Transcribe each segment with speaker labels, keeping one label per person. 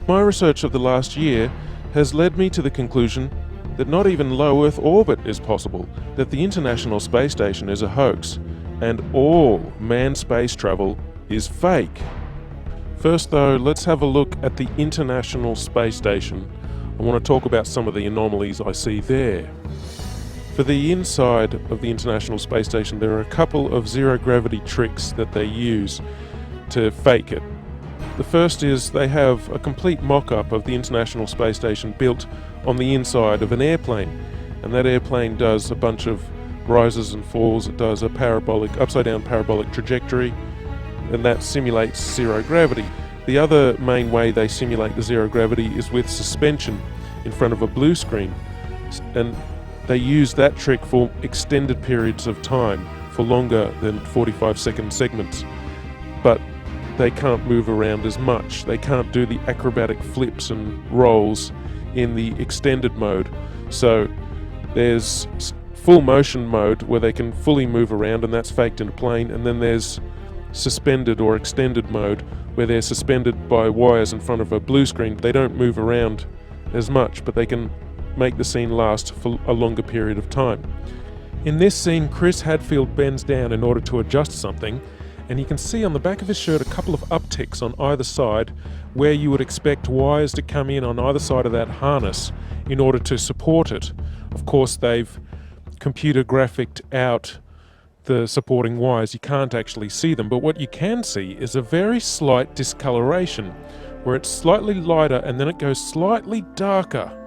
Speaker 1: My research of the last year has led me to the conclusion that not even low Earth orbit is possible, that the International Space Station is a hoax, and all manned space travel is fake. First though, let's have a look at the International Space Station. I want to talk about some of the anomalies I see there. For the inside of the International Space Station, there are a couple of zero-gravity tricks that they use to fake it. The first is they have a complete mock-up of the International Space Station built on the inside of an airplane, and that airplane does a bunch of rises and falls. It does a upside-down parabolic trajectory, and that simulates zero gravity. The other main way they simulate the zero gravity is with suspension in front of a blue screen, and they use that trick for extended periods of time, for longer than 45-second segments. But they can't move around as much. They can't do the acrobatic flips and rolls in the extended mode. So there's full motion mode where they can fully move around, and that's faked in a plane, and then there's suspended or extended mode where they're suspended by wires in front of a blue screen. They don't move around as much, but they can make the scene last for a longer period of time. In this scene, Chris Hadfield bends down in order to adjust something, and you can see on the back of his shirt a couple of upticks on either side where you would expect wires to come in on either side of that harness in order to support it. Of course, they've computer graphicked out the supporting wires. You can't actually see them, but what you can see is a very slight discoloration where it's slightly lighter and then it goes slightly darker.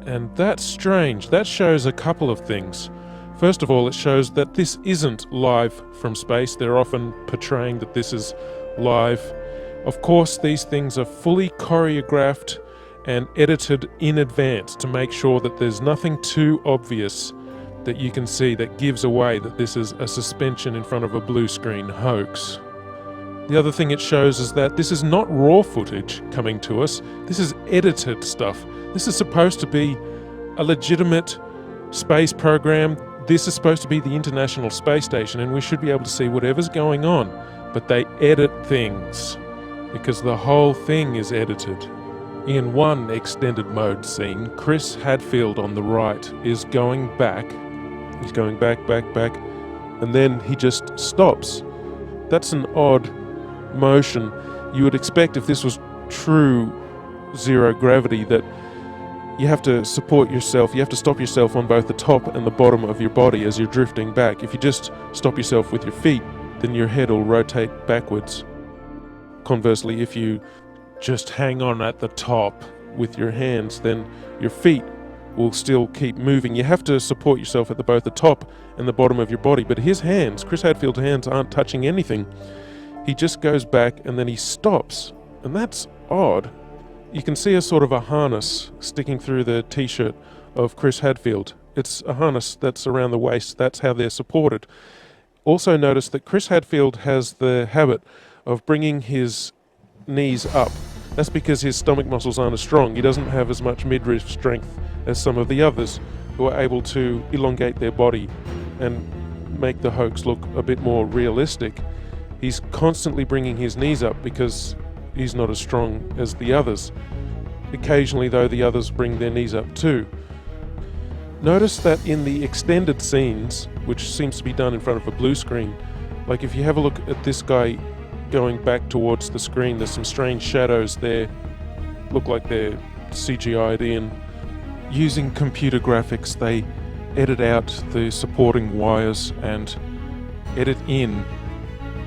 Speaker 1: And that's strange. That shows a couple of things. First of all, it shows that this isn't live from space. They're often portraying that this is live. Of course, these things are fully choreographed and edited in advance to make sure that there's nothing too obvious that you can see that gives away that this is a suspension in front of a blue screen hoax. The other thing it shows is that this is not raw footage coming to us. This is edited stuff. This is supposed to be a legitimate space program. This is supposed to be the International Space Station, and we should be able to see whatever's going on. But they edit things, because the whole thing is edited. In one extended mode scene, Chris Hadfield on the right is going back. He's going back, and then he just stops. That's an odd motion. You would expect, if this was true zero gravity, that you have to support yourself, you have to stop yourself on both the top and the bottom of your body as you're drifting back. If you just stop yourself with your feet, then your head will rotate backwards. Conversely, if you just hang on at the top with your hands, then your feet will still keep moving. You have to support yourself at both the top and the bottom of your body, but his hands, Chris Hadfield's hands, aren't touching anything. He just goes back and then he stops, and that's odd. You can see a sort of a harness sticking through the t-shirt of Chris Hadfield. It's a harness that's around the waist. That's how they're supported. Also notice that Chris Hadfield has the habit of bringing his knees up. That's because his stomach muscles aren't as strong. He doesn't have as much midriff strength as some of the others who are able to elongate their body and make the hoax look a bit more realistic. He's constantly bringing his knees up because he's not as strong as the others. Occasionally, though, the others bring their knees up too. Notice that in the extended scenes, which seems to be done in front of a blue screen, like if you have a look at this guy going back towards the screen, there's some strange shadows there, look like they're CGI'd in. Using computer graphics, they edit out the supporting wires and edit in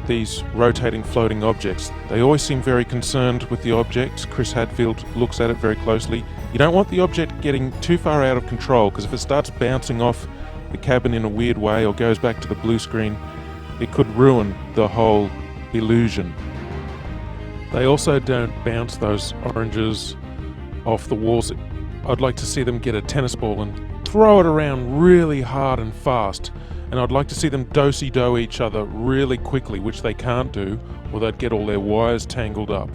Speaker 1: these rotating floating objects. They always seem very concerned with the object. Chris Hadfield looks at it very closely. You don't want the object getting too far out of control, because if it starts bouncing off the cabin in a weird way or goes back to the blue screen, it could ruin the whole illusion. They also don't bounce those oranges off the walls. I'd like to see them get a tennis ball and throw it around really hard and fast. And I'd like to see them do-si-do each other really quickly, which they can't do, or they'd get all their wires tangled up.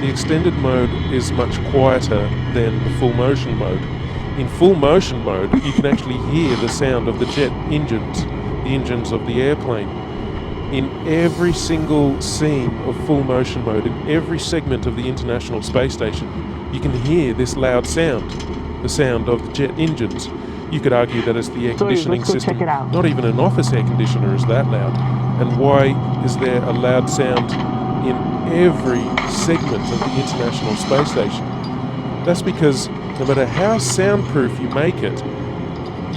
Speaker 1: The extended mode is much quieter than the full motion mode. In full motion mode, you can actually hear the sound of the jet engines, the engines of the airplane. in every single scene of full motion mode, in every segment of the International Space Station, you can hear this loud sound, the sound of the jet engines. You could argue that it's the air conditioning system. Not even an office air conditioner is that loud. And why is there a loud sound in every segment of the International Space Station? That's because no matter how soundproof you make it,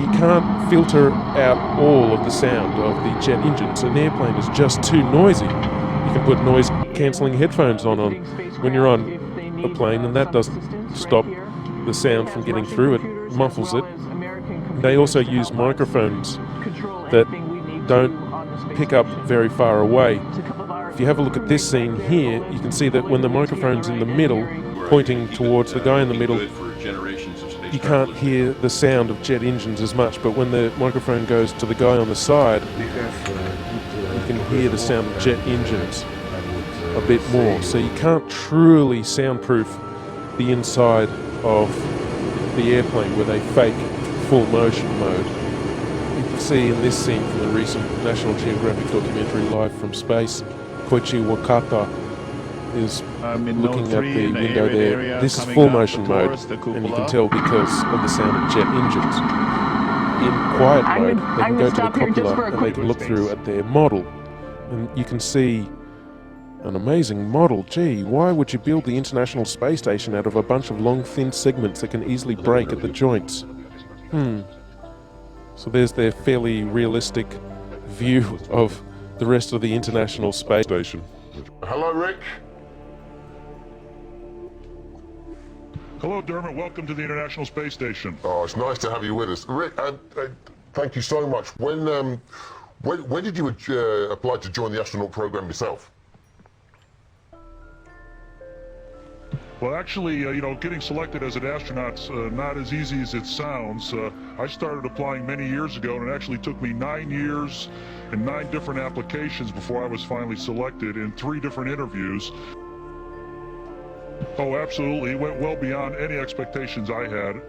Speaker 1: you can't filter out all of the sound of the jet engines. An airplane is just too noisy. You can put noise cancelling headphones on when you're on a plane, and that doesn't stop the sound from getting through. It muffles it. They also use microphones that don't pick up very far away. If you have a look at this scene here, you can see that when the microphone's in the middle, pointing towards the guy in the middle, you can't hear the sound of jet engines as much, but when the microphone goes to the guy on the side, you can hear the sound of jet engines a bit more. So you can't truly soundproof the inside of the airplane with a fake full motion mode. You can see in this scene from the recent National Geographic documentary Live from Space, Koichi Wakata is looking at the window there. This is full motion mode, and you can tell because of the sound of jet engines. In quiet mode, they can go to the cupola and they can look through at their model, and you can see an amazing model. Gee, why would you build the International Space Station out of a bunch of long, thin segments that can easily break at the joints? So there's their fairly realistic view of the rest of the International Space Station.
Speaker 2: Hello, Rick.
Speaker 3: Hello, Dermot. Welcome to the International Space Station.
Speaker 2: Oh, it's nice to have you with us. Rick, thank you so much. When did you apply to join the astronaut program yourself?
Speaker 3: Well, actually, getting selected as an astronaut's not as easy as it sounds. I started applying many years ago, and it actually took me 9 years and 9 different applications before I was finally selected in 3 different interviews. Oh, absolutely. It went well beyond any expectations I had.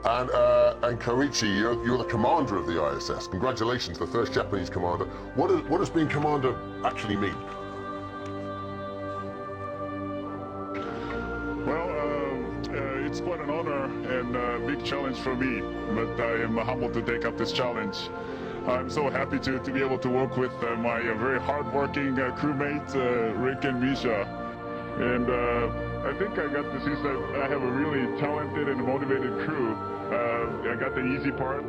Speaker 2: And Koichi, you're the commander of the ISS. Congratulations, the first Japanese commander. What does being commander actually mean?
Speaker 3: Well, it's quite an honor and a big challenge for me, but I am humbled to take up this challenge. I'm so happy to be able to work with my very hard-working crewmate, Rick and Misha. And I think I got to see that I have a really talented and motivated crew. I got the easy part.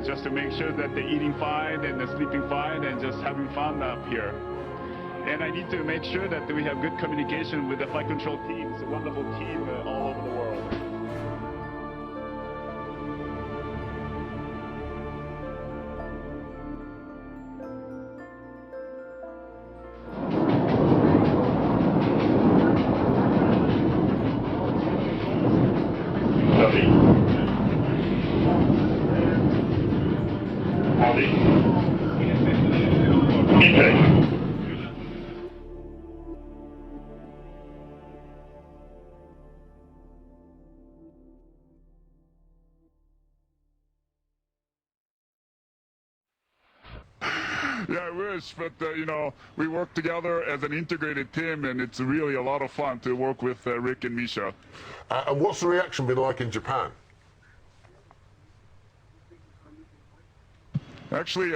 Speaker 3: Just to make sure that they're eating fine and they're sleeping fine and just having fun up here. And I need to make sure that we have good communication with the flight control team. It's a wonderful team all over the world. Yeah, I wish, but we work together as an integrated team, and it's really a lot of fun to work with Rick and Misha.
Speaker 2: And what's the reaction been like in Japan?
Speaker 3: Actually,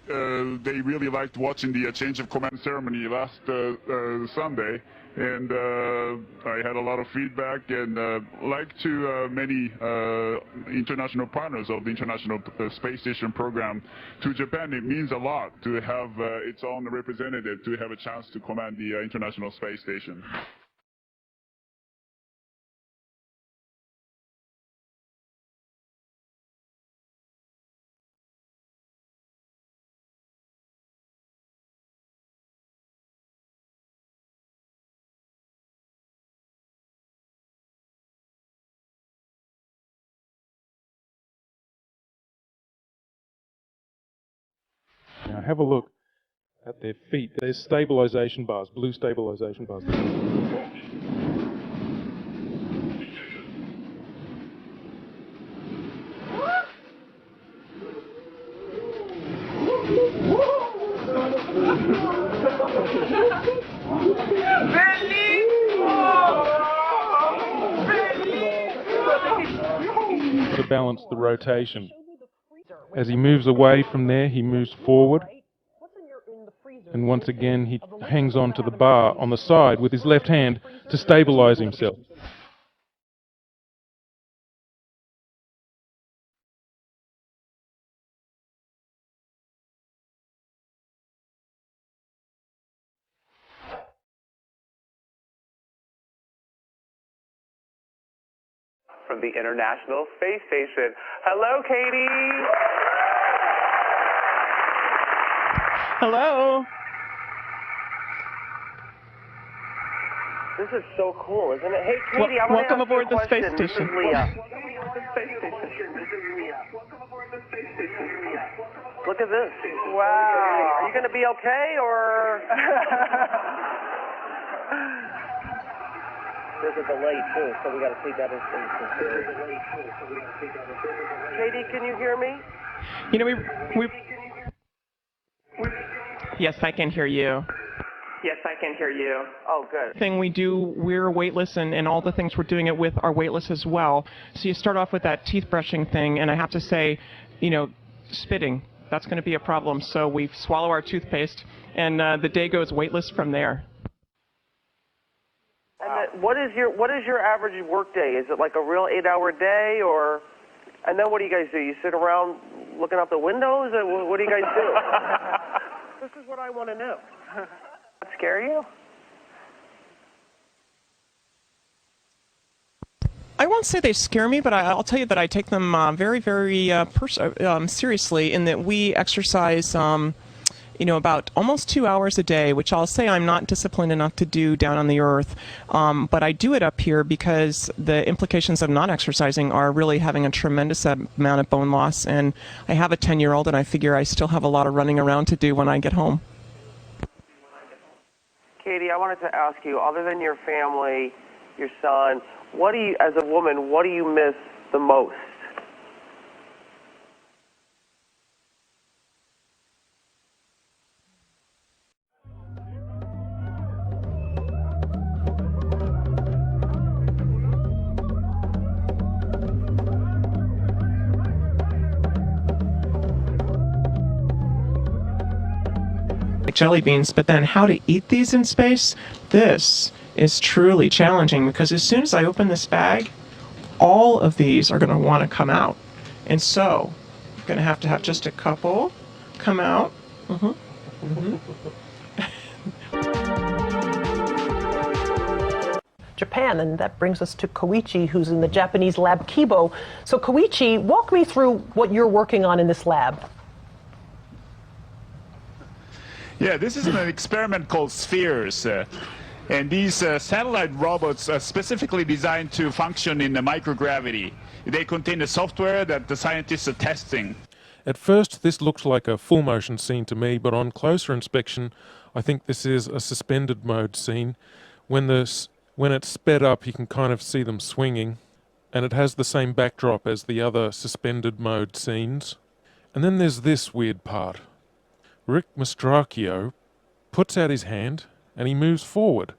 Speaker 3: they really liked watching the change of command ceremony last Sunday, and I had a lot of feedback, and like to many international partners of the International Space Station program, to Japan it means a lot to have its own representative, to have a chance to command the International Space Station.
Speaker 1: Now have a look at their feet. There's stabilization bars, blue stabilization bars. counterbalance the rotation. As he moves away from there, he moves forward. And once again, he hangs on to the bar on the side with his left hand to stabilize himself.
Speaker 4: From the International Space Station. Hello, Katie.
Speaker 5: Hello.
Speaker 4: This is so cool, isn't it? Hey, Katie, I want to
Speaker 5: welcome
Speaker 4: ask you
Speaker 5: aboard
Speaker 4: a
Speaker 5: the
Speaker 4: question.
Speaker 5: space station.
Speaker 4: This is Leah. Look at this. Wow. Are you going to be okay, or? There's a delay, too, so we got to take that into consideration. Katie, can you hear me?
Speaker 5: You know, we. Yes, I can hear you.
Speaker 4: Yes, I can hear you. Oh, good.
Speaker 5: Thing we do, we're weightless, and all the things we're doing it with are weightless as well. So you start off with that teeth brushing thing, and I have to say, you know, spitting, that's going to be a problem. So we swallow our toothpaste, and the day goes weightless from there.
Speaker 4: And then what is your average work day? Is it like a real 8-hour day, or? And then what do you guys do? You sit around looking out the windows, or what do you guys do? This is what I want to know. That scare you?
Speaker 5: I won't say they scare me, but I'll tell you that I take them very, very seriously in that we exercise, about almost 2 hours a day, which I'll say I'm not disciplined enough to do down on the Earth. But I do it up here because the implications of not exercising are really having a tremendous amount of bone loss. And I have a 10-year-old, and I figure I still have a lot of running around to do when I get home.
Speaker 4: Katie, I wanted to ask you, other than your family, your son, as a woman, what do you miss the most?
Speaker 5: Like jelly beans, but then how to eat these in space? This is truly challenging because as soon as I open this bag, all of these are going to want to come out. And so, I'm going to have just a couple come out.
Speaker 6: Japan, and that brings us to Koichi, who's in the Japanese lab Kibo. So Koichi, walk me through what you're working on in this lab.
Speaker 3: Yeah, this is an experiment called Spheres. And these satellite robots are specifically designed to function in the microgravity. They contain the software that the scientists are testing.
Speaker 1: At first, this looked like a full motion scene to me, but on closer inspection, I think this is a suspended mode scene. When it's sped up, you can kind of see them swinging, and it has the same backdrop as the other suspended mode scenes. And then there's this weird part. Rick Mastracchio puts out his hand and he moves forward.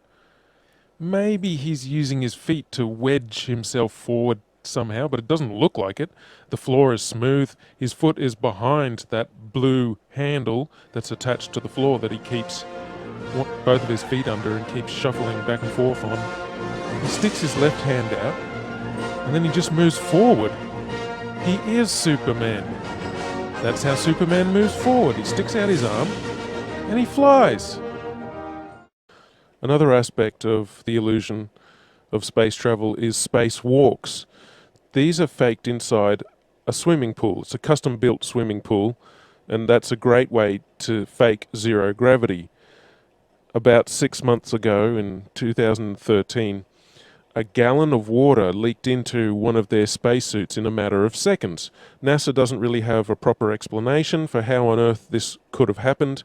Speaker 1: Maybe he's using his feet to wedge himself forward somehow, but it doesn't look like it. The floor is smooth. His foot is behind that blue handle that's attached to the floor that he keeps both of his feet under and keeps shuffling back and forth on. He sticks his left hand out and then he just moves forward. He is Superman. That's how Superman moves forward. He sticks out his arm and he flies. Another aspect of the illusion of space travel is space walks. These are faked inside a swimming pool. It's a custom-built swimming pool, and that's a great way to fake zero gravity. About 6 months ago, in 2013, a gallon of water leaked into one of their spacesuits in a matter of seconds. NASA doesn't really have a proper explanation for how on earth this could have happened.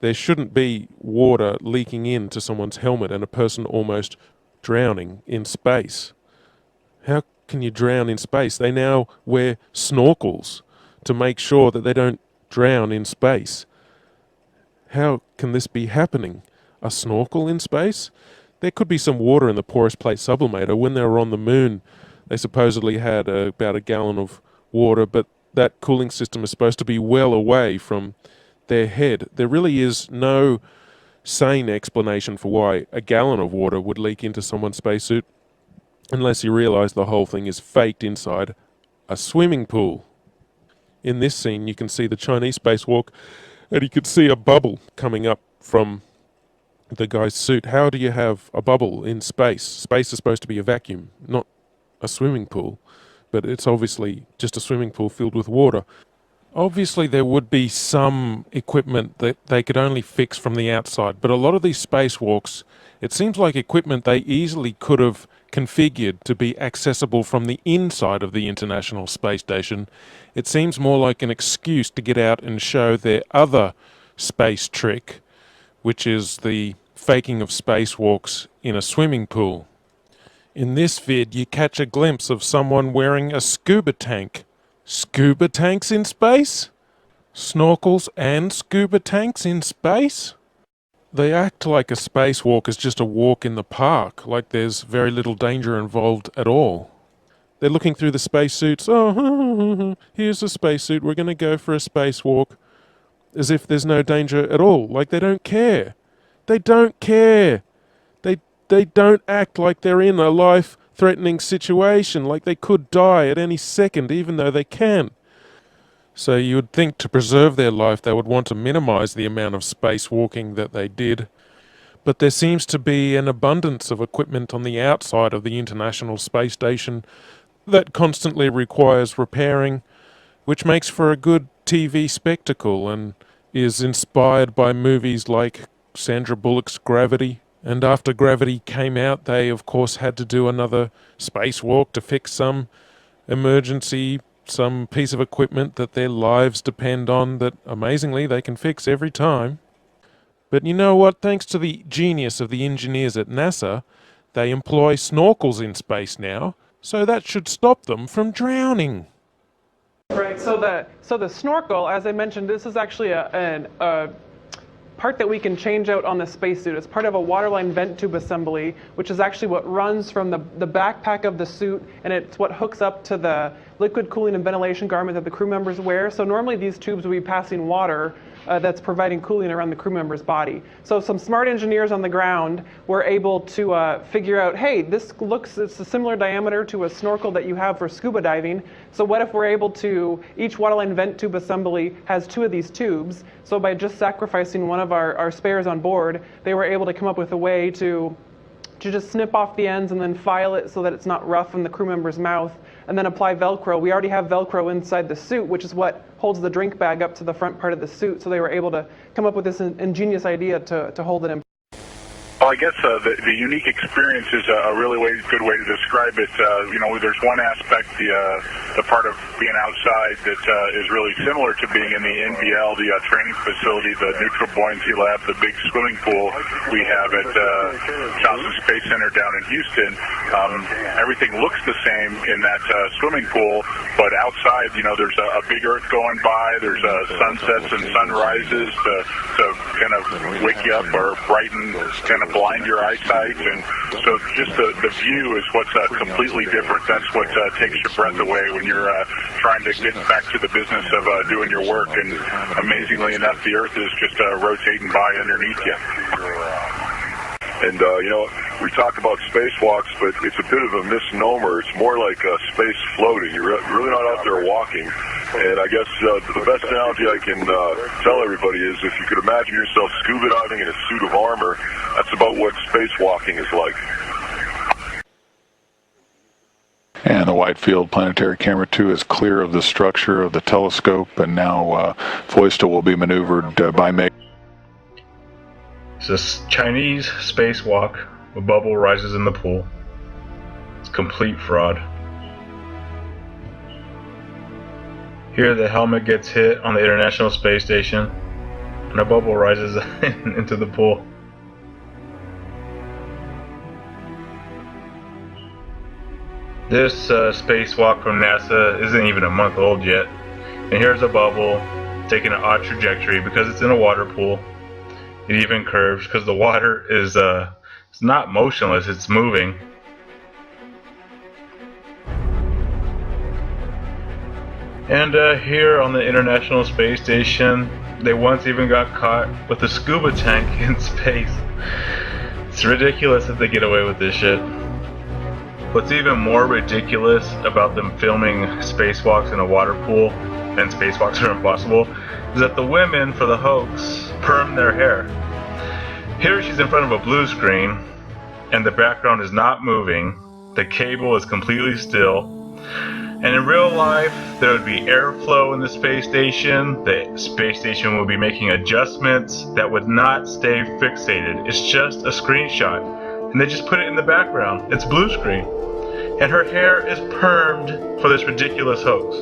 Speaker 1: There shouldn't be water leaking into someone's helmet and a person almost drowning in space. How can you drown in space? They now wear snorkels to make sure that they don't drown in space. How can this be happening? A snorkel in space? There could be some water in the porous plate sublimator. When they were on the moon, They supposedly had about a gallon of water, but that cooling system is supposed to be well away from their head. There really is no sane explanation for why a gallon of water would leak into someone's spacesuit, unless you realize the whole thing is faked inside a swimming pool. In this scene, you can see the Chinese spacewalk, and you can see a bubble coming up from the guy's suit. How do you have a bubble in space? Space is supposed to be a vacuum, not a swimming pool, but it's obviously just a swimming pool filled with water. Obviously, there would be some equipment that they could only fix from the outside, but a lot of these spacewalks, it seems like equipment they easily could have configured to be accessible from the inside of the International Space Station. It seems more like an excuse to get out and show their other space trick, which is the faking of spacewalks in a swimming pool. In this vid, you catch a glimpse of someone wearing a scuba tank. Scuba tanks in space? Snorkels and scuba tanks in space? They act like a spacewalk is just a walk in the park, like there's very little danger involved at all. They're looking through the spacesuits. Oh, here's a spacesuit. We're going to go for a spacewalk. As if there's no danger at all. Like they don't care. They don't care. They don't act like they're in a life-threatening situation, like they could die at any second, even though they can. So you would think to preserve their life they would want to minimize the amount of spacewalking that they did. But there seems to be an abundance of equipment on the outside of the International Space Station that constantly requires repairing, which makes for a good TV spectacle and is inspired by movies like Sandra Bullock's Gravity. And after Gravity came out, they of course had to do another spacewalk to fix some emergency, some piece of equipment that their lives depend on that amazingly they can fix every time. But you know what? Thanks to the genius of the engineers at NASA, they employ snorkels in space now, so that should stop them from drowning.
Speaker 7: Right, so the snorkel, as I mentioned, this is actually a part that we can change out on the spacesuit. It's part of a waterline vent tube assembly, which is actually what runs from the backpack of the suit, and it's what hooks up to the liquid cooling and ventilation garment that the crew members wear. So normally these tubes will be passing water that's providing cooling around the crew member's body. So some smart engineers on the ground were able to figure out, hey, it's a similar diameter to a snorkel that you have for scuba diving. So what if we're able to, each waterline vent tube assembly has 2 of these tubes. So by just sacrificing one of our spares on board, they were able to come up with a way to just snip off the ends and then file it so that it's not rough in the crew member's mouth, and then apply Velcro. We already have Velcro inside the suit, which is what holds the drink bag up to the front part of the suit, so they were able to come up with this ingenious idea to hold it in.
Speaker 3: Well, I guess the unique experience is a really good way to describe it. There's one aspect, the part of being outside that is really similar to being in the NBL, the training facility, the neutral buoyancy lab, the big swimming pool we have at Johnson Space Center down in Houston. Everything looks the same in that swimming pool, but outside, there's a big Earth going by. There's sunsets and sunrises to kind of wake you up or brighten, kind of blind your eyesight, and so just the view is what's completely different. That's what takes your breath away when you're trying to get back to the business of doing your work, and amazingly enough, the Earth is just rotating by underneath you.
Speaker 8: And, we talk about spacewalks, but it's a bit of a misnomer. It's more like space floating. You're really not out there walking. And I guess the best analogy I can tell everybody is if you could imagine yourself scuba diving in a suit of armor, that's about what spacewalking is like.
Speaker 9: And the Wide Field Planetary Camera 2 is clear of the structure of the telescope, and now Foista will be maneuvered by Meg.
Speaker 10: It's a Chinese spacewalk. A bubble rises in the pool. It's complete fraud. Here the helmet gets hit on the International Space Station, and a bubble rises into the pool. This spacewalk from NASA isn't even a month old yet. And here's a bubble taking an odd trajectory because it's in a water pool. It even curves because the water is it's not motionless, it's moving. And here on the International Space Station, they once even got caught with a scuba tank in space. It's ridiculous that they get away with this shit. What's even more ridiculous about them filming spacewalks in a water pool, and spacewalks are impossible, is that the women for the hoax perm their hair. Here she's in front of a blue screen, and the background is not moving. The cable is completely still. And in real life, there would be airflow in the space station. The space station will be making adjustments that would not stay fixated. It's just a screenshot. And they just put it in the background. It's blue screen. And her hair is permed for this ridiculous hoax.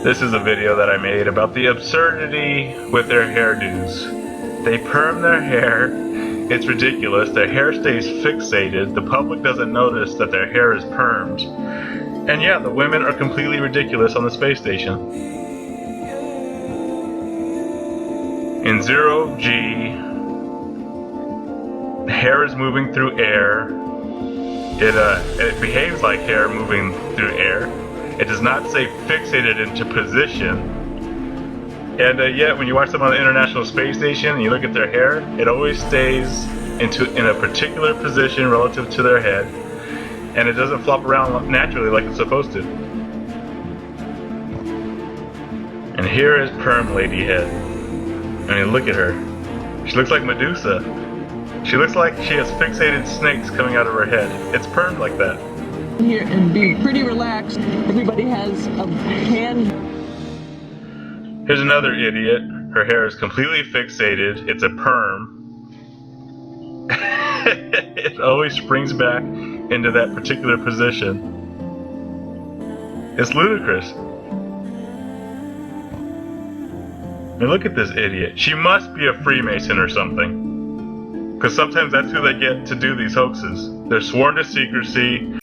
Speaker 10: This is a video that I made about the absurdity with their hairdos. They perm their hair. It's ridiculous. Their hair stays fixated. The public doesn't notice that their hair is permed. And yeah, the women are completely ridiculous on the space station. In 0G, hair is moving through air. It behaves like hair moving through air. It does not stay fixated into position. And yet, when you watch them on the International Space Station and you look at their hair, it always stays in a particular position relative to their head, and it doesn't flop around naturally like it's supposed to. And here is Perm Lady Head. I mean, look at her. She looks like Medusa. She looks like she has fixated snakes coming out of her head. It's permed like that.
Speaker 11: Here and be pretty relaxed. Everybody has a hand.
Speaker 10: Here's another idiot. Her hair is completely fixated. It's a perm. It always springs back into that particular position. It's ludicrous. I mean, look at this idiot. She must be a Freemason or something. Because sometimes that's who they get to do these hoaxes. They're sworn to secrecy.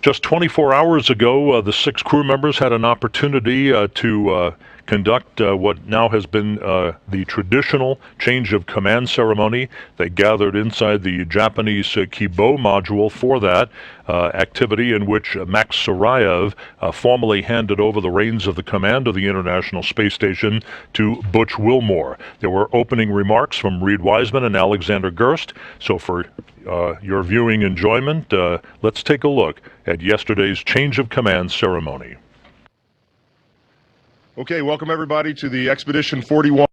Speaker 12: Just 24 hours ago, the 6 crew members had an opportunity to conduct what now has been the traditional change of command ceremony. They gathered inside the Japanese Kibo module for that activity, in which Max Sarayev formally handed over the reins of the command of the International Space Station to Butch Wilmore. There were opening remarks from Reed Wiseman and Alexander Gerst. So for your viewing enjoyment, let's take a look at yesterday's change of command ceremony.
Speaker 2: Okay, welcome everybody to the Expedition 41.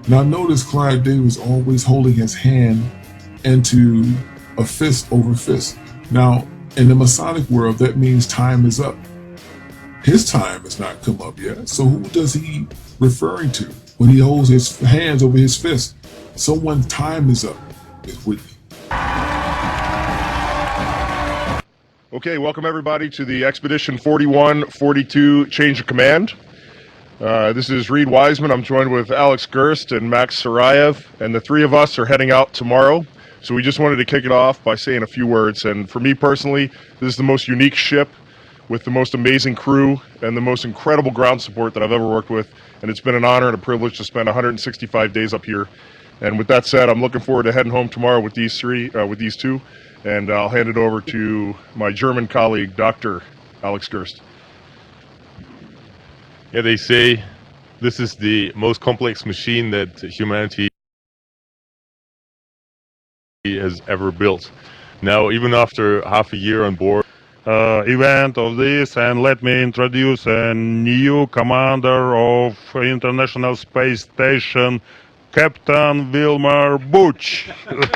Speaker 13: Now notice Clive Davis always holding his hand into a fist over fist. Now, in the Masonic world, that means time is up. His time has not come up yet. So who does he referring to when he holds his hands over his fist? Someone's time is up, is Whitney.
Speaker 2: Okay, welcome everybody to the Expedition 41-42 Change of Command. This is Reed Wiseman. I'm joined with Alex Gerst and Max Sarayev, and the three of us are heading out tomorrow. So we just wanted to kick it off by saying a few words. And for me personally, this is the most unique ship with the most amazing crew and the most incredible ground support that I've ever worked with. And it's been an honor and a privilege to spend 165 days up here. And with that said, I'm looking forward to heading home tomorrow with these two. And I'll hand it over to my German colleague, Dr. Alex Gerst.
Speaker 14: Yeah, they say this is the most complex machine that humanity has ever built. Now, even after half a year on board,
Speaker 15: event of this, and let me introduce a new commander of International Space Station, Captain Wilmer Butch.
Speaker 2: Thank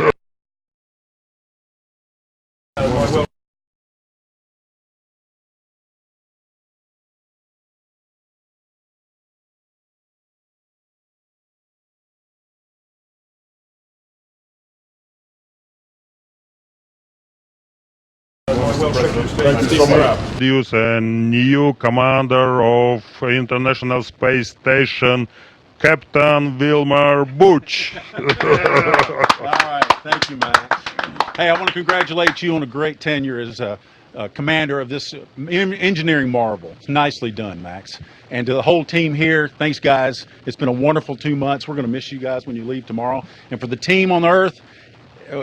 Speaker 2: you so much.
Speaker 15: Introduce a new commander of International Space Station, Captain Wilmer Butch.
Speaker 16: All right, thank you, Max. Hey, I want to congratulate you on a great tenure as commander of this engineering marvel. It's nicely done, Max. And to the whole team here, thanks, guys. It's been a wonderful 2 months. We're going to miss you guys when you leave tomorrow. And for the team on Earth,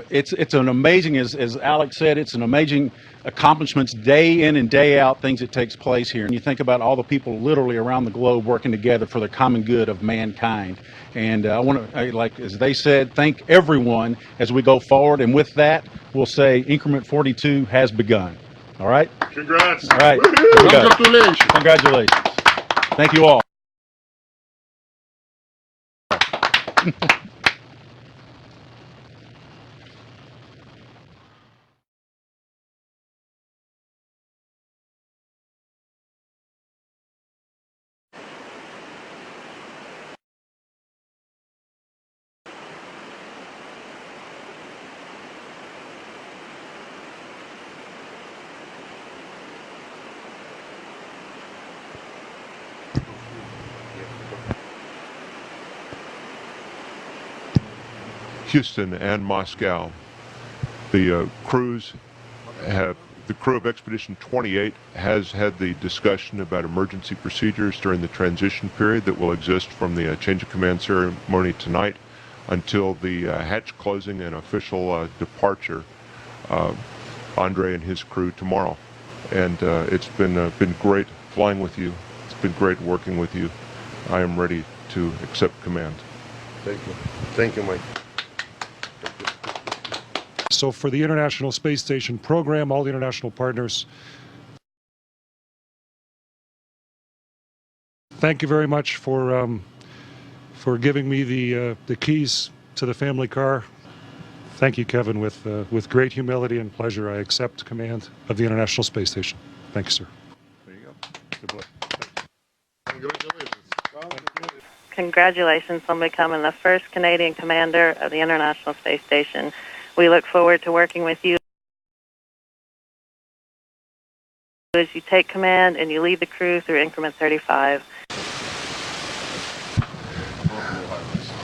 Speaker 16: it's an amazing, as Alex said, it's an amazing accomplishments day in and day out, things that takes place here. And you think about all the people literally around the globe working together for the common good of mankind. And I want to, like as they said, thank everyone as we go forward. And with that, we'll say increment 42 has begun. All right?
Speaker 2: Congrats.
Speaker 16: All right.
Speaker 2: Congratulations.
Speaker 16: Congratulations. Thank you all.
Speaker 17: Houston and Moscow. The crews have, the crew of Expedition 28 has had the discussion about emergency procedures during the transition period that will exist from the change of command ceremony tonight until the hatch closing and official departure. Andre and his crew tomorrow. And it's been great flying with you. It's been great working with you. I am ready to accept command.
Speaker 2: Thank you. Thank you, Mike.
Speaker 18: So for the International Space Station program, all the international partners, thank you very much for giving me the keys to the family car. Thank you, Kevin. With great humility and pleasure, I accept command of the International Space Station. Thank you, sir.
Speaker 2: There you go. Good luck. Congratulations.
Speaker 19: Congratulations on becoming the first Canadian commander of the International Space Station. We look forward to working with you as you take command and you lead the crew through increment 35.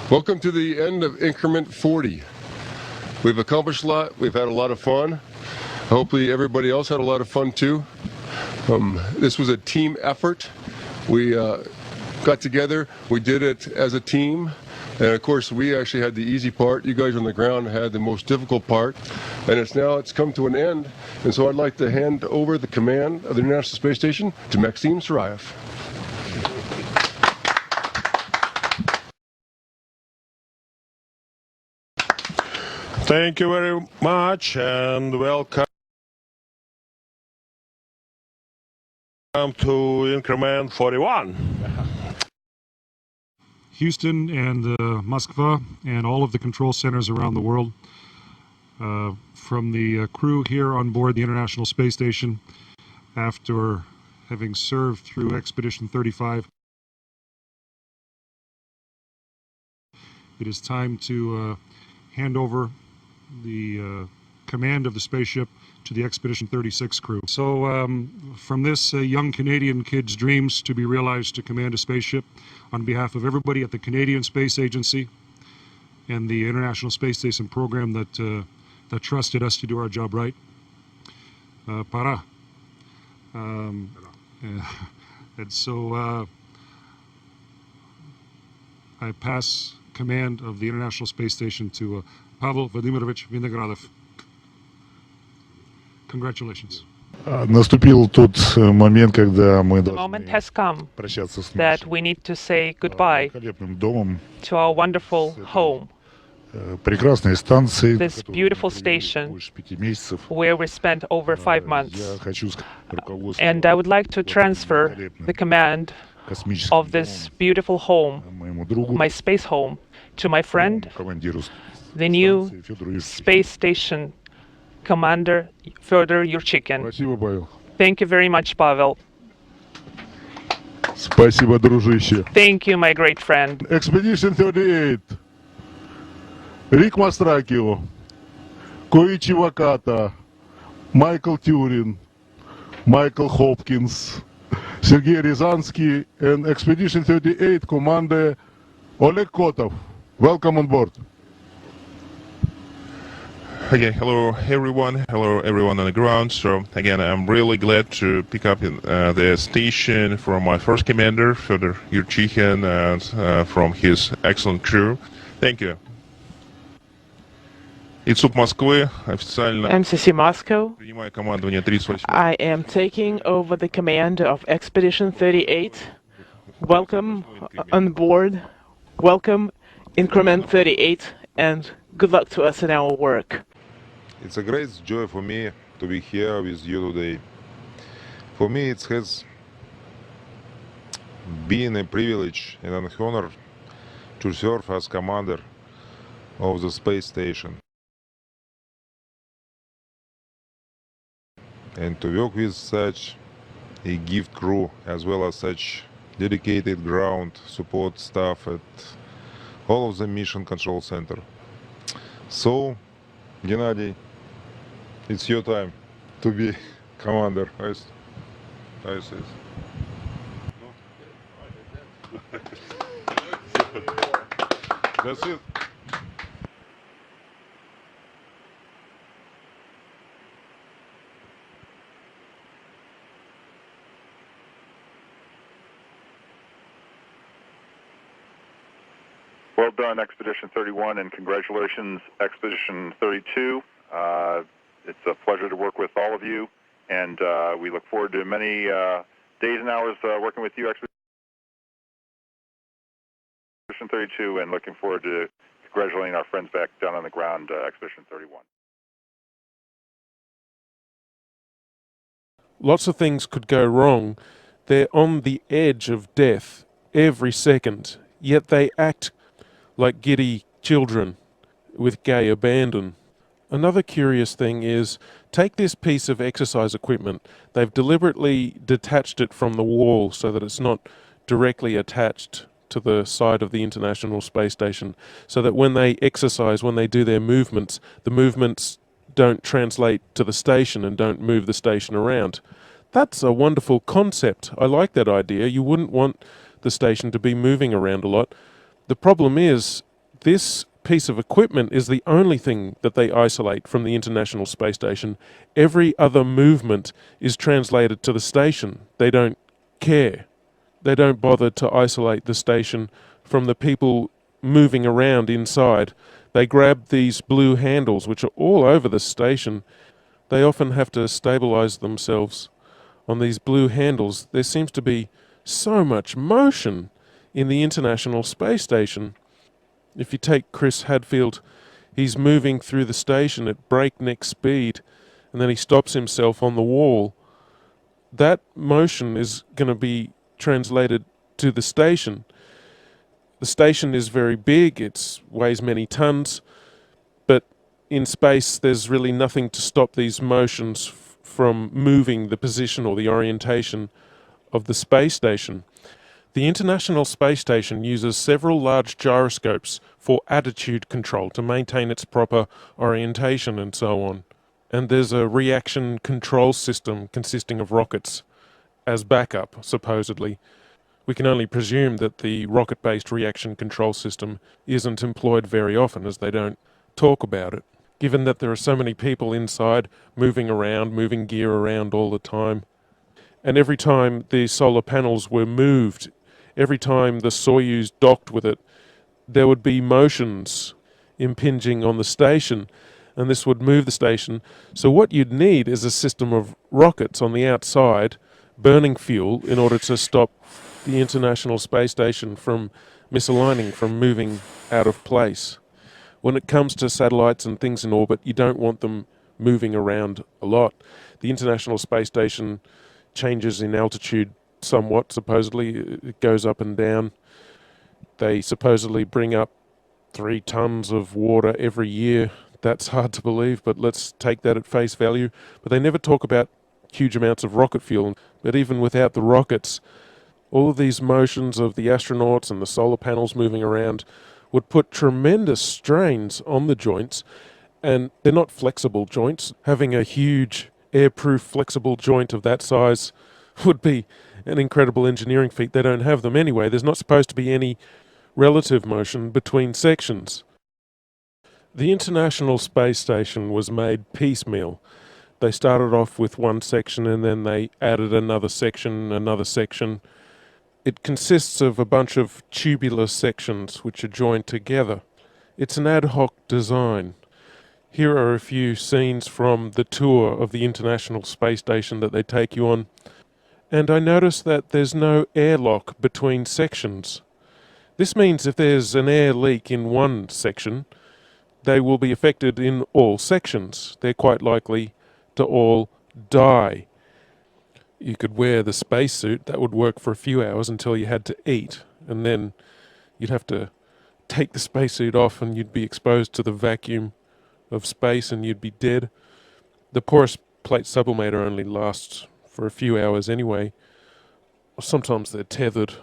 Speaker 2: Welcome to the end of increment 40. We've accomplished a lot. We've had a lot of fun. Hopefully everybody else had a lot of fun too. This was a team effort. We got together. We did it as a team. And of course, we actually had the easy part. You guys on the ground had the most difficult part. And it's come to an end. And so I'd like to hand over the command of the International Space Station to Maxim Sarayev.
Speaker 15: Thank you very much and welcome to increment 41.
Speaker 18: Houston and Moskva and all of the control centers around the world. From the crew here on board the International Space Station, after having served through Expedition 35, it is time to hand over the command of the spaceship to the Expedition 36 crew. So from this young Canadian kid's dreams to be realized to command a spaceship, on behalf of everybody at the Canadian Space Agency and the International Space Station program that trusted us to do our job right, para. And so I pass command of the International Space Station to Pavel Vladimirovich Vinogradov. Congratulations.
Speaker 20: Наступил тот момент, когда мы
Speaker 21: The moment has come that we need to say goodbye to our wonderful home,
Speaker 20: прекрасной станции,
Speaker 21: this beautiful station where we spent over 5 months. And I would like to transfer the command of this beautiful home, my space home, to my friend, the new space station commander, Fyodor Yurchikhin. Thank you very much, Pavel.
Speaker 20: Спасибо, дружище.
Speaker 21: Thank you, my great friend.
Speaker 20: Expedition 38. Рик Мастракио, Коичи Ваката, Майкл Тюрин, Michael Hopkins, Sergei Rязанский, and Expedition 38 Commander Oleg Kotov. Welcome on board.
Speaker 17: Okay, hello everyone on the ground. So again, I'm really glad to pick up the station from my first commander, Fyodor Yurchikhin, and from his excellent crew. Thank you. ИЦУП Москвы официально
Speaker 4: MCC Moscow.
Speaker 17: принимаю командование 38.
Speaker 4: I am taking over the command of Expedition 38. Welcome on board. Welcome Increment 38, and good luck to us in our work.
Speaker 22: It's a great joy for me to be here with you today. For me, it has been a privilege and an honor to serve as commander of the space station and to work with such a gift crew as well as such dedicated ground support staff at all of the mission control center. So, Gennady, it's your time to be commander. I see. That's it.
Speaker 8: Well done, Expedition 31, and congratulations, Expedition 32. It's a pleasure to work with all of you, and we look forward to many days and hours working with you, Expedition 32, and looking forward to congratulating our friends back down on the ground, Expedition 31.
Speaker 1: Lots of things could go wrong. They're on the edge of death every second, yet they act like giddy children with gay abandon. Another curious thing is, take this piece of exercise equipment. They've deliberately detached it from the wall so that it's not directly attached to the side of the International Space Station, so that when they exercise, when they do their movements, the movements don't translate to the station and don't move the station around. That's a wonderful concept. I like that idea. You wouldn't want the station to be moving around a lot. The problem is, this piece of equipment is the only thing that they isolate from the International Space Station. Every other movement is translated to the station. They don't care. They don't bother to isolate the station from the people moving around inside. They grab these blue handles, which are all over the station. They often have to stabilize themselves on these blue handles. There seems to be so much motion in the International Space Station. If you take Chris Hadfield, he's moving through the station at breakneck speed, and then he stops himself on the wall. That motion is going to be translated to the station. The station is very big, it weighs many tons, but in space there's really nothing to stop these motions from moving the position or the orientation of the space station. The International Space Station uses several large gyroscopes for attitude control to maintain its proper orientation and so on. And there's a reaction control system consisting of rockets as backup, supposedly. We can only presume that the rocket-based reaction control system isn't employed very often, as they don't talk about it, given that there are so many people inside moving around, moving gear around all the time. And every time the solar panels were moved, every time the Soyuz docked with it, there would be motions impinging on the station, and this would move the station. So what you'd need is a system of rockets on the outside burning fuel in order to stop the International Space Station from misaligning, from moving out of place. When it comes to satellites and things in orbit, you don't want them moving around a lot. The International Space Station changes in altitude somewhat, supposedly. It goes up and down. They supposedly bring up 3 tons of water every year. That's hard to believe, but let's take that at face value. But they never talk about huge amounts of rocket fuel. But even without the rockets, all of these motions of the astronauts and the solar panels moving around would put tremendous strains on the joints, and they're not flexible joints. Having a huge airproof flexible joint of that size would be an incredible engineering feat. They don't have them anyway. There's not supposed to be any relative motion between sections. The International Space Station was made piecemeal. They started off with one section and then they added another section. It consists of a bunch of tubular sections which are joined together. It's an ad hoc design. Here are a few scenes from the tour of the International Space Station that they take you on. And I notice that there's no airlock between sections. This means if there's an air leak in one section, they will be affected in all sections. They're quite likely to all die. You could wear the spacesuit, that would work for a few hours until you had to eat, and then you'd have to take the spacesuit off and you'd be exposed to the vacuum of space and you'd be dead. The porous plate sublimator only lasts for a few hours anyway. Sometimes they're tethered.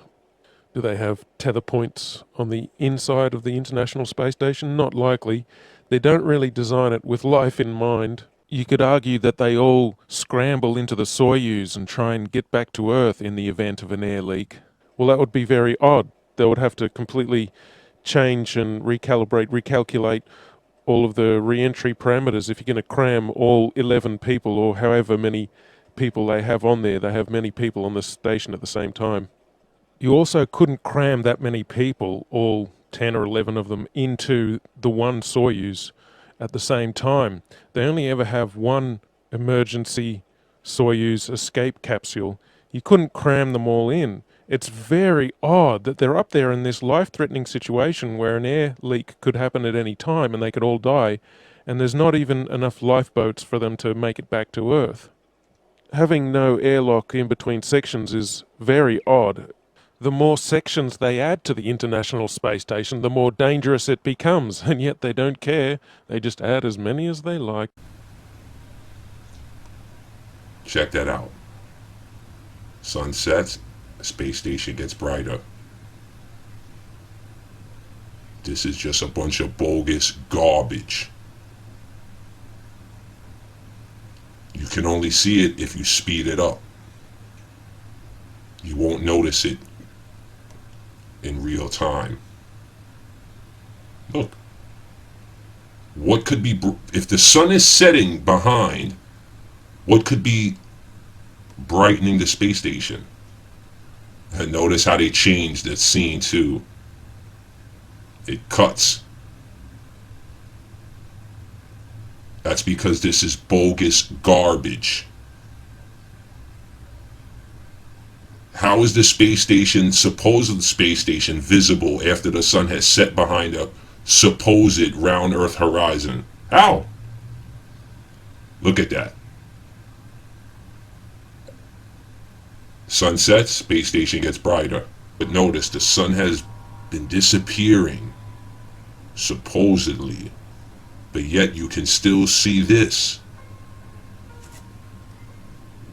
Speaker 1: Do they have tether points on the inside of the International Space Station? Not likely. They don't really design it with life in mind. You could argue that they all scramble into the Soyuz and try and get back to Earth in the event of an air leak. Well, that would be very odd. They would have to completely change and recalculate all of the re-entry parameters if you're going to cram all 11 people or however many people they have on there. They have many people on the station at the same time. You also couldn't cram that many people, all 10 or 11 of them, into the one Soyuz at the same time. They only ever have one emergency Soyuz escape capsule. You couldn't cram them all in. It's very odd that they're up there in this life-threatening situation where an air leak could happen at any time and they could all die, and there's not even enough lifeboats for them to make it back to Earth. Having no airlock in between sections is very odd. The more sections they add to the International Space Station, the more dangerous it becomes, and yet they don't care. They just add as many as they like.
Speaker 5: Check that out. Sun sets, the space station gets brighter. This is just a bunch of bogus garbage. You can only see it if you speed it up. You won't notice it in real time. Look. What could be, if the sun is setting behind, what could be brightening the space station? And notice how they changed that scene too. It cuts. That's because this is bogus garbage. How is the space station, supposed space station, visible after the sun has set behind a supposed round Earth horizon? How? Look at that. Sun sets, space station gets brighter. But notice the sun has been disappearing, supposedly. But yet you can still see this.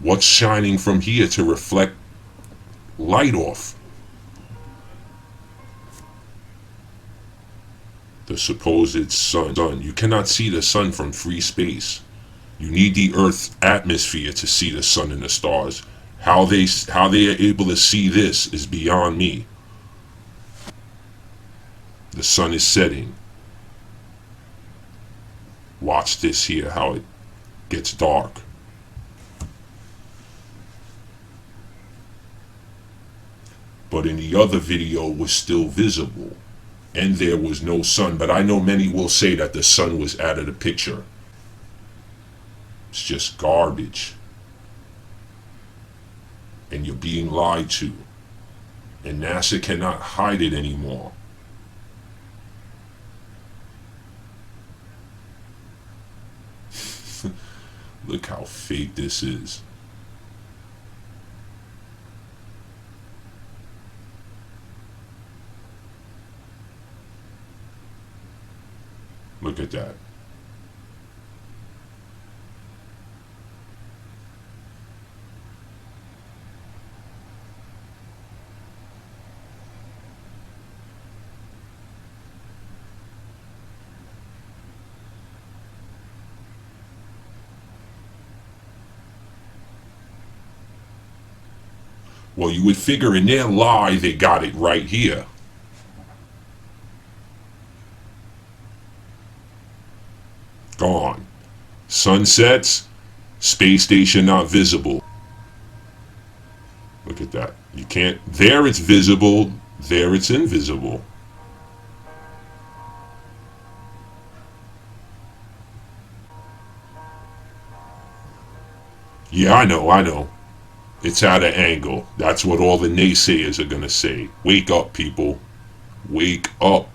Speaker 5: What's shining from here to reflect light off? The supposed sun. You cannot see the sun from free space. You need the Earth's atmosphere to see the sun and the stars. How they are able to see this is beyond me. The sun is setting. Watch this here, how it gets dark. But in the other video was still visible, and there was no sun. But I know many will say that the sun was out of the picture. It's just garbage. And you're being lied to. And NASA cannot hide it anymore. Look how fake this is. Look at that. Well, you would figure in their lie they got it right here. Gone. Sunsets, space station not visible. Look at that. You can't, there it's visible, there it's invisible. Yeah, I know. It's at an angle. That's what all the naysayers are gonna say. Wake up, people. Wake up.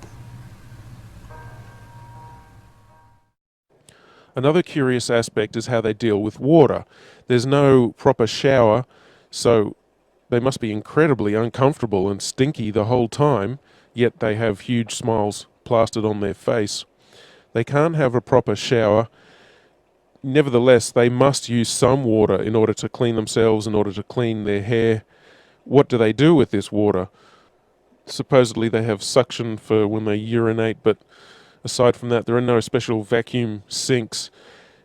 Speaker 1: Another curious aspect is how they deal with water. There's no proper shower, so they must be incredibly uncomfortable and stinky the whole time, yet they have huge smiles plastered on their face. They can't have a proper shower. Nevertheless, they must use some water in order to clean themselves, in order to clean their hair. What do they do with this water? Supposedly they have suction for when they urinate, but aside from that, there are no special vacuum sinks.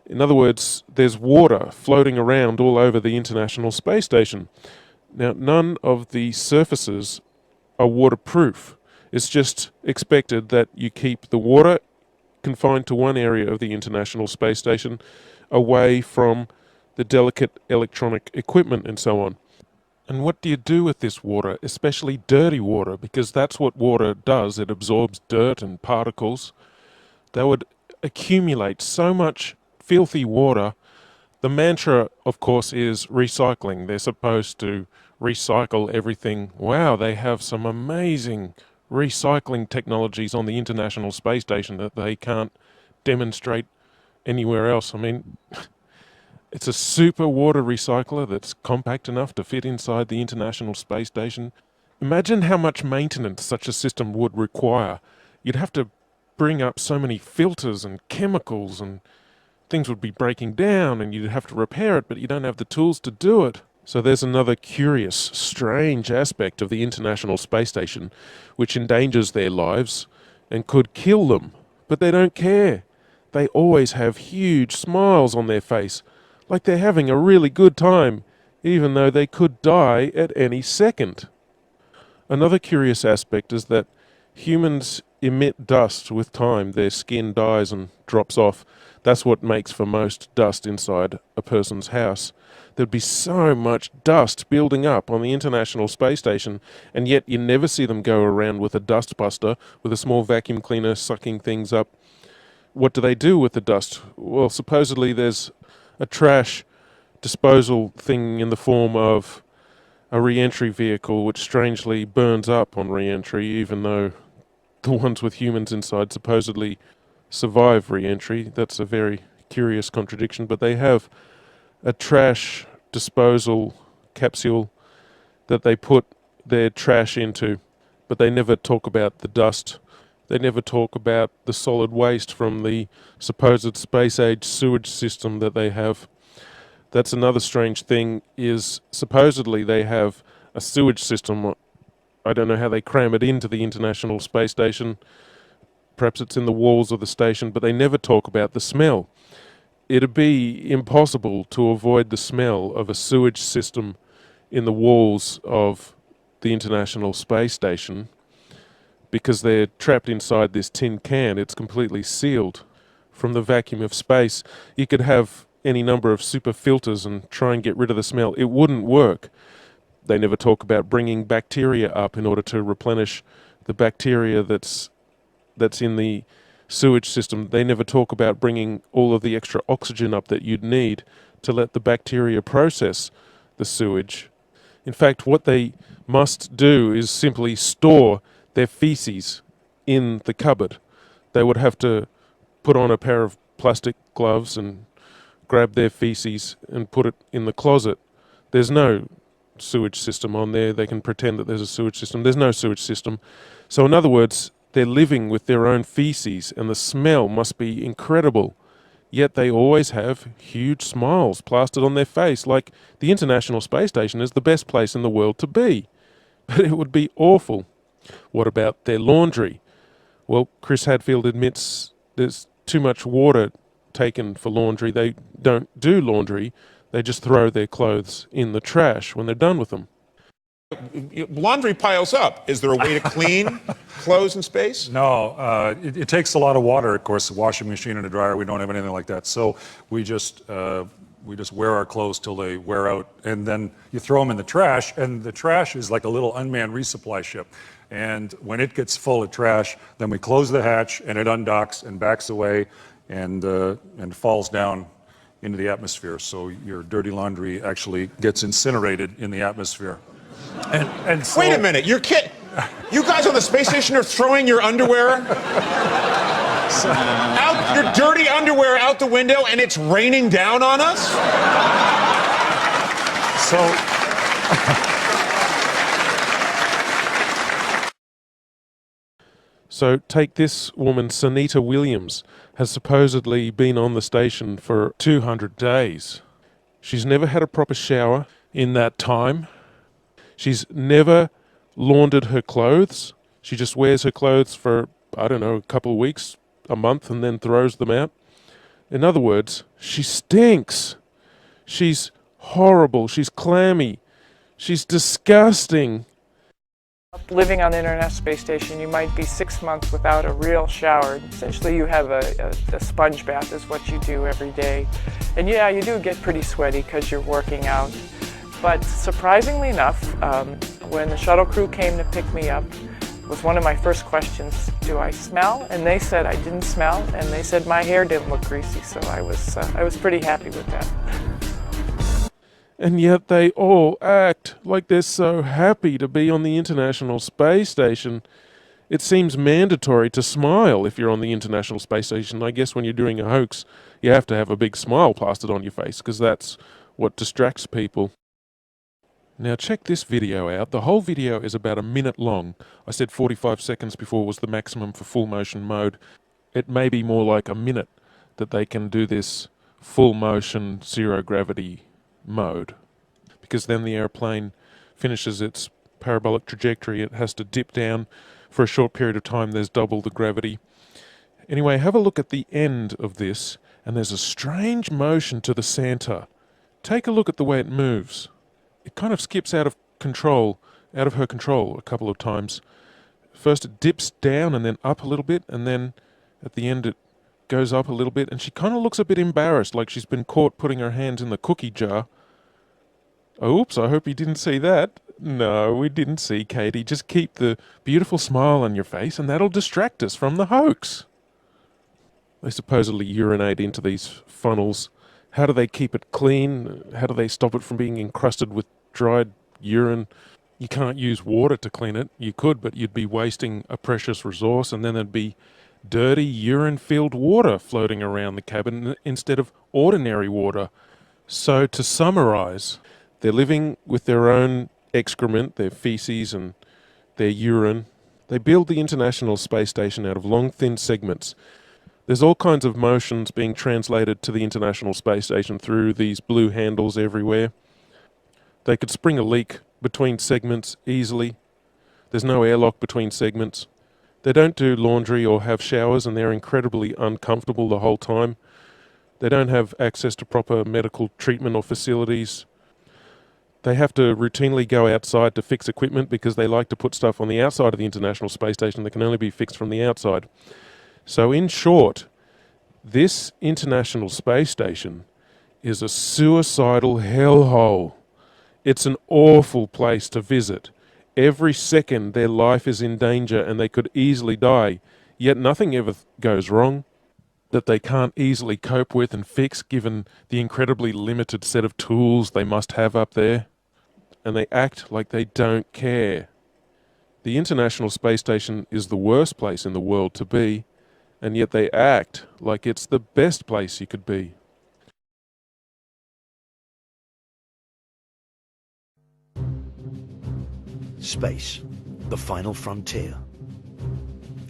Speaker 1: In other words, there's water floating around all over the International Space Station. Now, none of the surfaces are waterproof. It's just expected that you keep the water confined to one area of the International Space Station, away from the delicate electronic equipment and so on. And what do you do with this water, especially dirty water? Because that's what water does. It absorbs dirt and particles. They would accumulate so much filthy water. The mantra, of course, is recycling. They're supposed to recycle everything. Wow, they have some amazing recycling technologies on the International Space Station that they can't demonstrate anywhere else. I mean, it's a super water recycler that's compact enough to fit inside the International Space Station. Imagine how much maintenance such a system would require. You'd have to bring up so many filters and chemicals, and things would be breaking down and you'd have to repair it, but you don't have the tools to do it. So there's another curious, strange aspect of the International Space Station which endangers their lives and could kill them. But they don't care. They always have huge smiles on their face, like they're having a really good time, even though they could die at any second. Another curious aspect is that humans emit dust with time. Their skin dies and drops off. That's what makes for most dust inside a person's house. There'd be so much dust building up on the International Space Station, and yet you never see them go around with a dust buster, with a small vacuum cleaner sucking things up. What do they do with the dust? Well, supposedly there's a trash disposal thing in the form of a re-entry vehicle which strangely burns up on re-entry, even though the ones with humans inside supposedly survive re-entry. That's a very curious contradiction, but they have a trash disposal capsule that they put their trash into, but they never talk about the dust. They never talk about the solid waste from the supposed space-age sewage system that they have. That's another strange thing, is supposedly they have a sewage system. I don't know how they cram it into the International Space Station. Perhaps it's in the walls of the station, but they never talk about the smell. It'd be impossible to avoid the smell of a sewage system in the walls of the International Space Station because they're trapped inside this tin can. It's completely sealed from the vacuum of space. You could have any number of super filters and try and get rid of the smell. It wouldn't work. They never talk about bringing bacteria up in order to replenish the bacteria that's in the sewage system. They never talk about bringing all of the extra oxygen up that you'd need to let the bacteria process the sewage. In fact, what they must do is simply store their feces in the cupboard. They would have to put on a pair of plastic gloves and grab their feces and put it in the closet. There's no sewage system on there. They can pretend that there's a sewage system. There's no sewage system. So in other words, They're living with their own feces, and the smell must be incredible. Yet they always have huge smiles plastered on their face, like the International Space Station is the best place in the world to be. But it would be awful. What about their laundry? Well, Chris Hadfield admits there's too much water taken for laundry. They don't do laundry. They just throw their clothes in the trash when they're done with them.
Speaker 6: Laundry piles up. Is there a way to clean clothes in space?
Speaker 18: No, it takes a lot of water, of course, a washing machine and a dryer. We don't have anything like that. So we just wear our clothes till they wear out, and then you throw them in the trash, and the trash is like a little unmanned resupply ship. And when it gets full of trash, then we close the hatch, and it undocks and backs away and falls down into the atmosphere. So your dirty laundry actually gets incinerated in the atmosphere. And so,
Speaker 6: wait a minute, you guys on the space station are throwing your underwear out, your dirty underwear out the window, and it's raining down on us?
Speaker 1: So take this woman, Sunita Williams, has supposedly been on the station for 200 days. She's never had a proper shower in that time. She's never laundered her clothes. She just wears her clothes for, I don't know, a couple of weeks, a month, and then throws them out. In other words, she stinks. She's horrible. She's clammy. She's disgusting.
Speaker 21: Living on the International Space Station, you might be 6 months without a real shower. Essentially, you have a sponge bath is what you do every day. And yeah, you do get pretty sweaty because you're working out. But surprisingly enough, when the shuttle crew came to pick me up, was one of my first questions, do I smell? And they said I didn't smell, and they said my hair didn't look greasy, so I was pretty happy with that.
Speaker 1: And yet they all act like they're so happy to be on the International Space Station. It seems mandatory to smile if you're on the International Space Station. I guess when you're doing a hoax, you have to have a big smile plastered on your face, because that's what distracts people. Now check this video out. The whole video is about a minute long. I said 45 seconds before was the maximum for full motion mode. It may be more like a minute that they can do this full motion zero gravity mode, because then the airplane finishes its parabolic trajectory. It has to dip down for a short period of time. There's double the gravity. Anyway, have a look at the end of this, and there's a strange motion to the center. Take a look at the way it moves. It kind of skips out of her control a couple of times. First it dips down and then up a little bit, and then at the end it goes up a little bit, and she kind of looks a bit embarrassed, like she's been caught putting her hands in the cookie jar. Oops, I hope you didn't see that. No, we didn't see, Katie. Just keep the beautiful smile on your face, and that'll distract us from the hoax. They supposedly urinate into these funnels. How do they keep it clean? How do they stop it from being encrusted with dried urine? You can't use water to clean it. You could, but you'd be wasting a precious resource, and then there'd be dirty urine-filled water floating around the cabin instead of ordinary water. So to summarize, they're living with their own excrement, their feces and their urine. They build the International Space Station out of long, thin segments. There's all kinds of motions being translated to the International Space Station through these blue handles everywhere. They could spring a leak between segments easily. There's no airlock between segments. They don't do laundry or have showers, and they're incredibly uncomfortable the whole time. They don't have access to proper medical treatment or facilities. They have to routinely go outside to fix equipment because they like to put stuff on the outside of the International Space Station that can only be fixed from the outside. So in short, this International Space Station is a suicidal hellhole. It's an awful place to visit. Every second their life is in danger and they could easily die, yet nothing ever goes wrong that they can't easily cope with and fix given the incredibly limited set of tools they must have up there. And they act like they don't care. The International Space Station is the worst place in the world to be, and yet they act like it's the best place you could be.
Speaker 7: Space, the final frontier.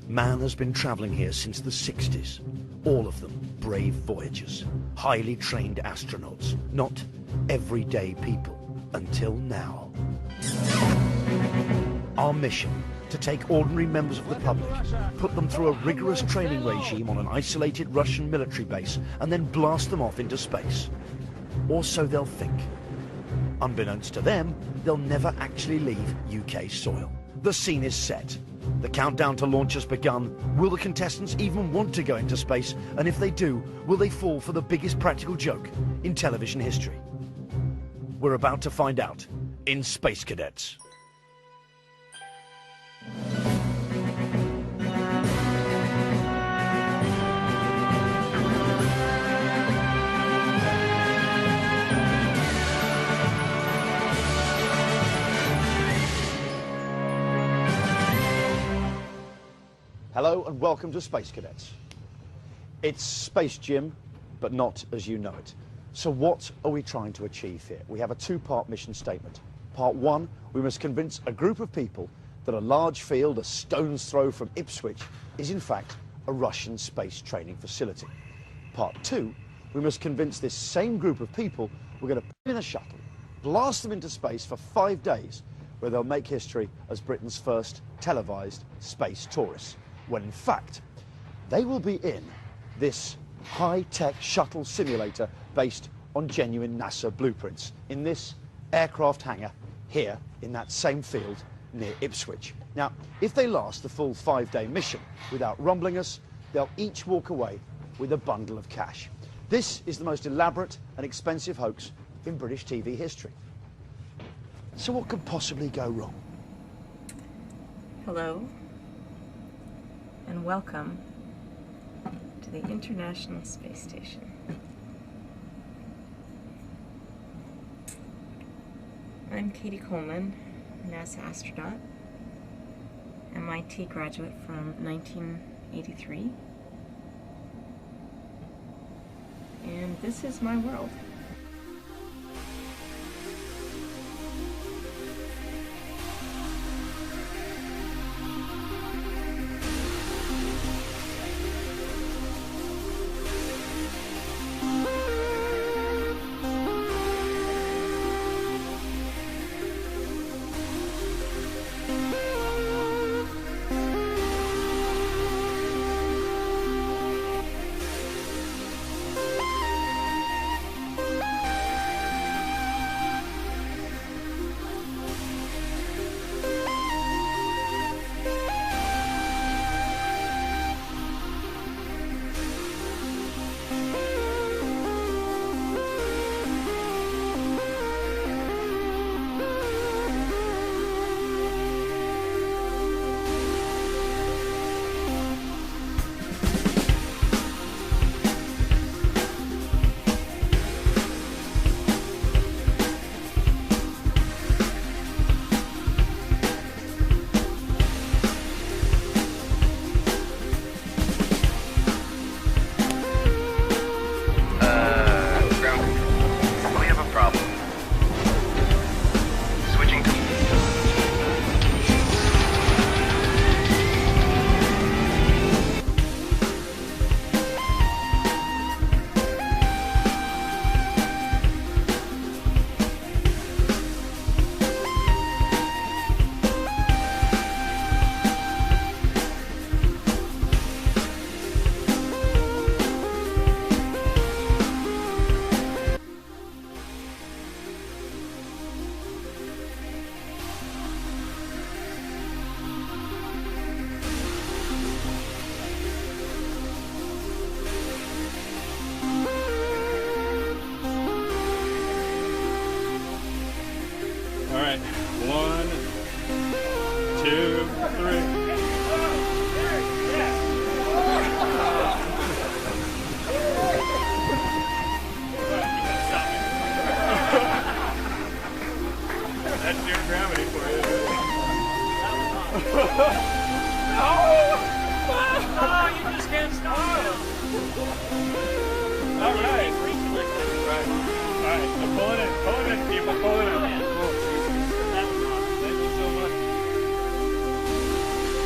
Speaker 3: Man has been traveling here since the 60s. All of them brave voyagers, highly trained astronauts, not everyday people until now. Our mission, to take ordinary members of the public, put them through a rigorous training regime on an isolated Russian military base, and then blast them off into space. Or so they'll think. Unbeknownst to them, they'll never actually leave UK soil. The scene is set. The countdown to launch has begun. Will the contestants even want to go into space? And if they do, will they fall for the biggest practical joke in television history? We're about to find out in Space Cadets. Hello and welcome to Space Cadets. It's Space Gym, but not as you know it. So what are we trying to achieve here? We have a two-part mission statement. Part one, we must convince a group of people that a large field a stone's throw from Ipswich is in fact a Russian space training facility. Part two, we must convince this same group of people we're going to put them in a shuttle, blast them into space for 5 days, where they'll make history as Britain's first televised space tourists, when in fact they will be in this high-tech shuttle simulator based on genuine NASA blueprints in this aircraft hangar here in that same field near Ipswich. Now, if they last the full 5-day mission without rumbling us, they'll each walk away with a bundle of cash. This is the most elaborate and expensive hoax in British TV history. So what could possibly go wrong?
Speaker 7: Hello, and welcome to the International Space Station. I'm Katie Coleman, a NASA astronaut, MIT graduate from 1983, and this is my world.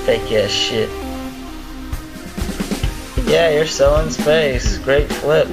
Speaker 23: Fake ass shit.
Speaker 9: Yeah, you're still in space. Great flip.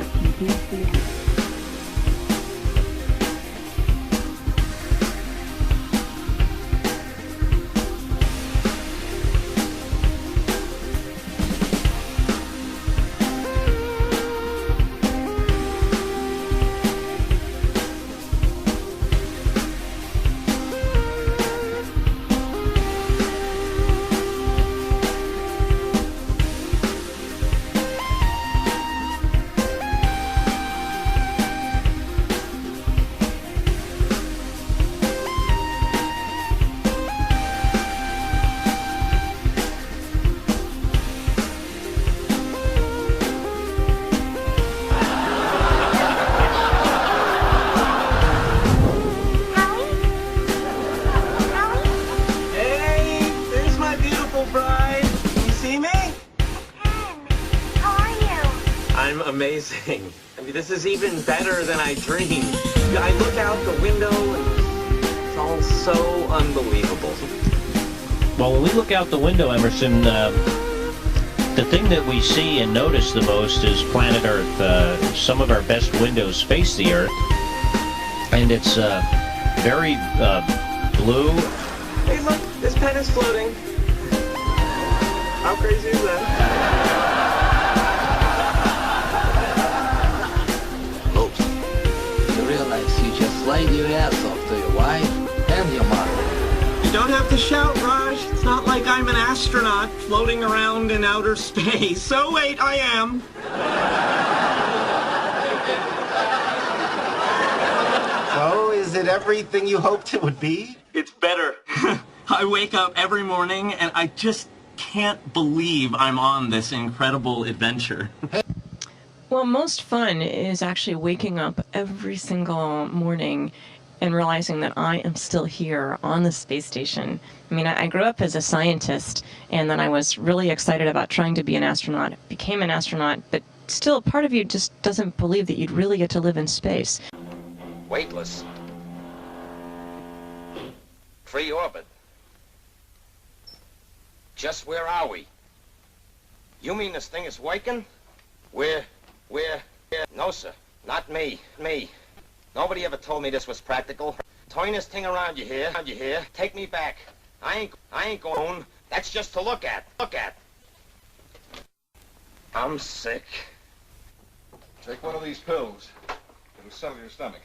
Speaker 11: Hey, there's my beautiful bride. You see me?
Speaker 23: How are you?
Speaker 11: I'm amazing. I mean, this is even better than I dreamed. I look out the window and it's all so unbelievable.
Speaker 24: Well, when we look out the window, Emerson, the thing that we see and notice the most is planet Earth. Some of our best windows face the Earth, and it's very blue.
Speaker 11: Hey, look, this pen is floating. How crazy is that?
Speaker 25: Oops. You realize you just laid your ass off to your wife and your mother.
Speaker 11: You don't have to shout, Raj. It's not like I'm an astronaut floating around in outer space. Oh, wait, I am.
Speaker 26: So, is it everything you hoped it would be?
Speaker 11: It's better. I wake up every morning and I just can't believe I'm on this incredible adventure.
Speaker 27: Well, most fun is actually waking up every single morning and realizing that I am still here on the space station. I mean, I grew up as a scientist, and then I was really excited about trying to be an astronaut. Became an astronaut, but still, part of you just doesn't believe that you'd really get to live in space.
Speaker 28: Weightless. Free orbit. Just where are we? You mean this thing is working? We're... No, sir. Not me. Nobody ever told me this was practical. Turn this thing around, you hear? Take me back. I ain't going. That's just to look at. I'm sick.
Speaker 29: Take one of these pills. It'll settle your stomach.